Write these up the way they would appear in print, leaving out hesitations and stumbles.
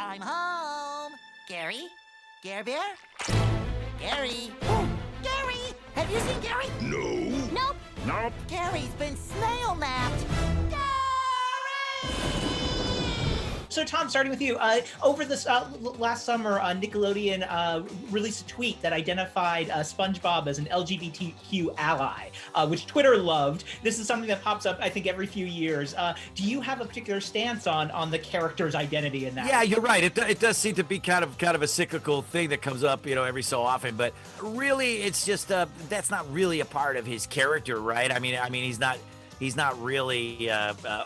I'm home. Gary? Gare Bear? Gary? Gary! Have you seen Gary? No. Nope. Nope. Gary's been snail napped. Gary! So, Tom, starting with you, over this last summer, Nickelodeon released a tweet that identified SpongeBob as an LGBTQ ally, which Twitter loved. This is something that pops up, I think, every few years. Do you have a particular stance on the character's identity in that? Yeah, you're right. It does seem to be kind of a cyclical thing that comes up, every so often. But really, it's just that's not really a part of his character, right? I mean, he's not really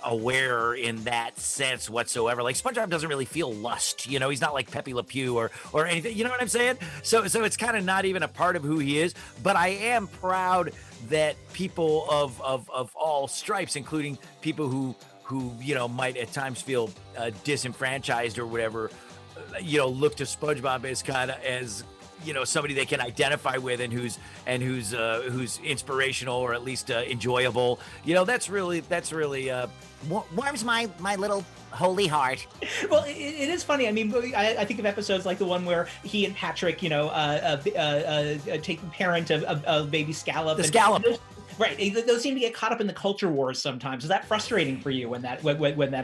aware in that sense whatsoever. Like SpongeBob doesn't really feel lust, he's not like Pepe Le Pew or anything, you know what I'm saying? So it's kind of not even a part of who he is, but I am proud that people of all stripes, including people who might at times feel disenfranchised or whatever, look to SpongeBob as somebody they can identify with and who's inspirational or at least enjoyable. That's really warms my little holy heart. Well, it is funny. I mean, I think of episodes like the one where he and Patrick, take the parent of baby Scallop. The Scallop. Right. Those seem to get caught up in the culture wars sometimes. Is that frustrating for you when that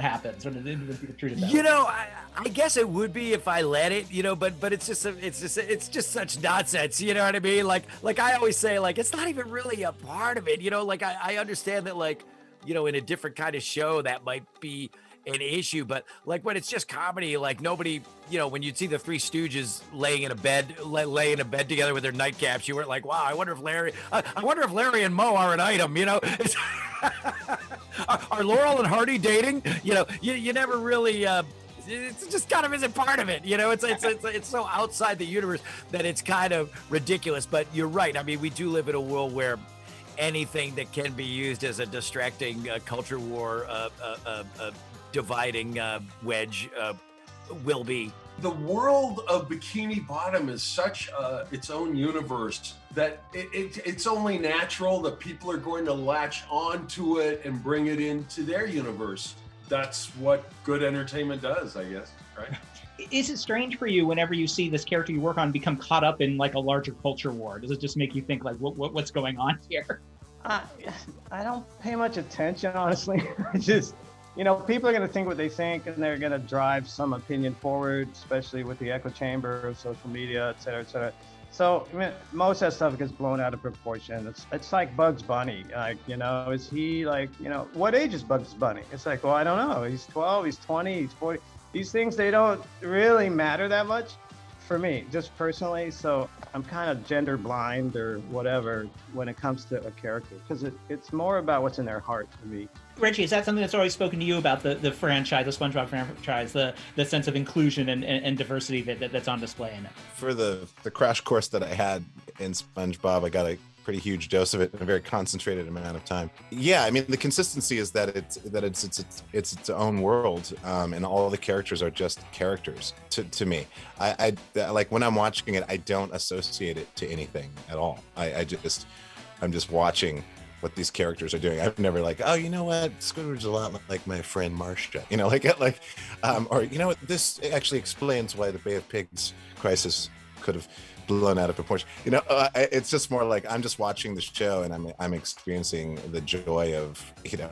happens? When people treat it that way? I guess it would be if I let it, but it's just such nonsense. You know what I mean? Like I always say, like, it's not even really a part of it. Like I understand that, like, in a different kind of show that might be an issue, but like when it's just comedy, like nobody, when you'd see the Three Stooges laying in a bed together with their nightcaps, you weren't like, wow, I wonder if Larry and Moe are an item, It's are Laurel and Hardy dating? You never really, it just kind of isn't part of it. It's so outside the universe that it's kind of ridiculous, but you're right. I mean, we do live in a world where anything that can be used as a distracting culture war dividing wedge will be. The world of Bikini Bottom is such its own universe that it's only natural that people are going to latch onto it and bring it into their universe. That's what good entertainment does, I guess, right? Is it strange for you whenever you see this character you work on become caught up in like a larger culture war? Does it just make you think like, what's going on here? I don't pay much attention, honestly. Just, people are going to think what they think, and they're going to drive some opinion forward, especially with the echo chamber of social media, et cetera, et cetera. So, I mean, most of that stuff gets blown out of proportion. It's like Bugs Bunny. Like, is he like, what age is Bugs Bunny? It's like, well, I don't know. He's 12, he's 20, he's 40. These things, they don't really matter that much for me, just personally. So I'm kind of gender blind or whatever when it comes to a character, because it's more about what's in their heart for me. Reggie, is that something that's always spoken to you about the franchise, the SpongeBob franchise, the sense of inclusion and diversity that's on display in it? For the crash course that I had in SpongeBob, I got a pretty huge dose of it in a very concentrated amount of time. Yeah, I mean, the consistency is that it's its own world, and all the characters are just characters to me. I like when I'm watching it, I don't associate it to anything at all. I'm just watching what these characters are doing. I'm never like, oh, you know what, Squidward's a lot like my friend Marcia, or you know what, this actually explains why the Bay of Pigs crisis could have blown out of proportion. It's just more like I'm just watching the show and I'm experiencing the joy of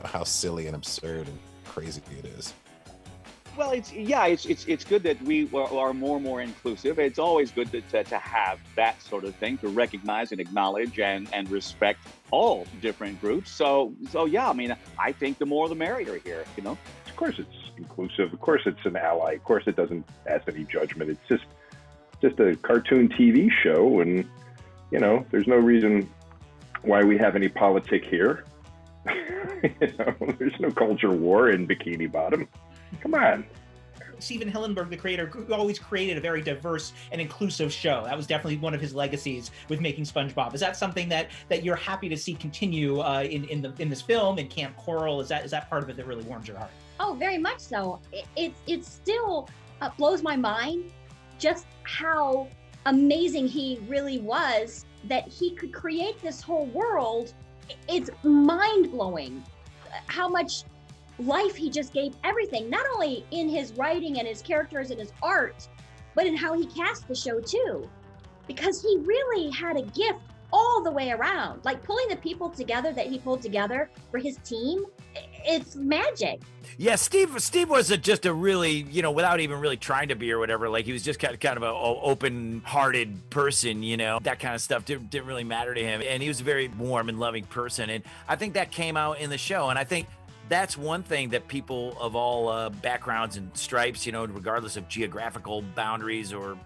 how silly and absurd and crazy it is. Well, it's good that we are more and more inclusive. It's always good to have that sort of thing, to recognize and acknowledge and respect all different groups. So yeah, I mean, I think the more the merrier here, Of course it's inclusive. Of course it's an ally. Of course it doesn't ask any judgment. It's just a cartoon TV show, and there's no reason why we have any politic here. There's no culture war in Bikini Bottom. Come on. Steven Hillenburg, the creator, who always created a very diverse and inclusive show. That was definitely one of his legacies with making SpongeBob. Is that something that you're happy to see continue in this film, in Camp Coral? Is that part of it that really warms your heart? Oh, very much so. It still blows my mind just how amazing he really was, that he could create this whole world. It's mind-blowing how much life he just gave everything, not only in his writing and his characters and his art, but in how he cast the show too. Because he really had a gift all the way around, like pulling the people together that he pulled together for his team. It's magic. Yeah, Steve was just a really, you know, without even really trying to be or whatever, like he was just kind of a open-hearted person, you know, that kind of stuff didn't really matter to him. And he was a very warm and loving person. And I think that came out in the show. And I think that's one thing that people of all backgrounds and stripes, you know, regardless of geographical boundaries or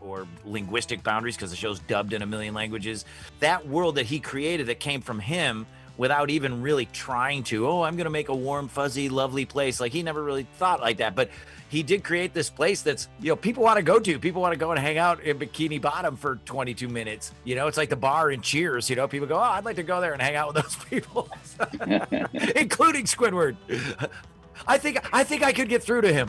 linguistic boundaries, because the show's dubbed in a million languages, that world that he created that came from him without even really trying to, I'm going to make a warm, fuzzy, lovely place. Like he never really thought like that, but he did create this place that's, you know, people want to go to. People want to go and hang out in Bikini Bottom for 22 minutes. You know, it's like the bar in Cheers, you know, people go, I'd like to go there and hang out with those people, including Squidward. I think I could get through to him.